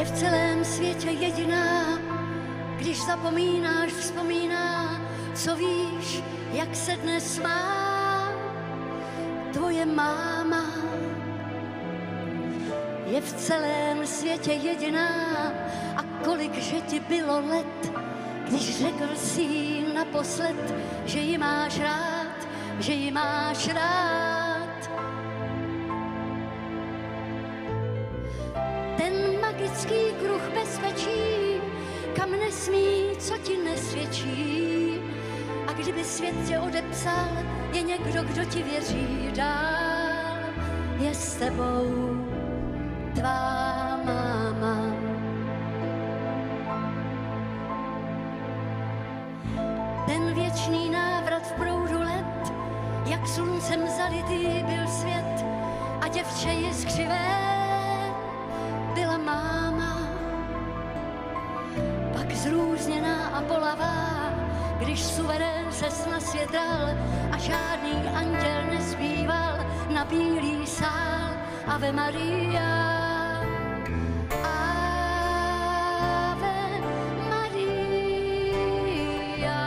je v celém světě jediná. Když zapomínáš, vzpomíná, co víš, jak se dnes má tvoje máma. Je v celém světě jediná a kolikže ti bylo let, když řekl jsi jí naposled, že ji máš rád, že ji máš rád. Ten magický kruh bezpečí, kam nesmí, co ti nesvědčí. A kdyby svět tě odepsal, je někdo, kdo ti věří dál. Je s tebou tvá máma. Ten věčný návrat v proudu let, jak sluncem zalitý byl svět a děvče jiskřivé byla máma. Pak zrůzněná a bolavá, když suverén ses na svět dal a žádný anděl nespíval na bílý sál Ave Maria. Ave Maria.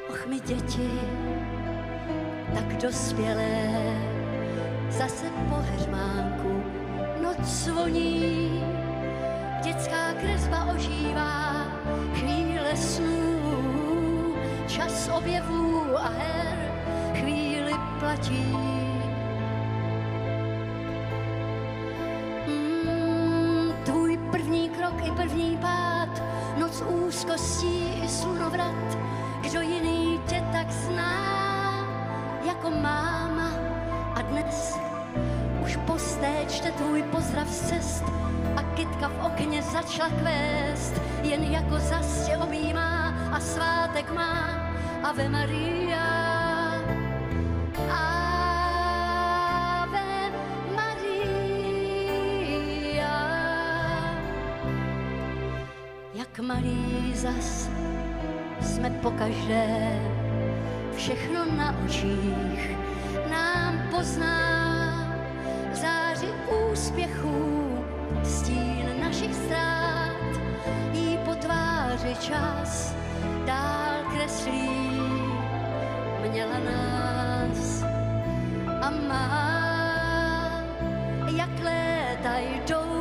Och, my děti, tak dospělé, zase po heřmánku noc zvoní, dětská kresba ožívá, chvíle snů, čas objevů a her, chvíli platí. Tvůj první krok i první pád, noc úzkostí i slunovrat, kdo jiný tě tak zná jako máma. A dnes už postéčte tvůj pozdrav z cest a kytka v okně začala kvést, jen jako zas tě objímá a svátek má. Ave Maria. Ave Maria. Jak malí zas jsme pokaždé, všechno na očích nám pozná. Záři úspěchů, stín našich ztrát, jí po tváři čas dál kreslí. Měla nás a má, jak léta jdou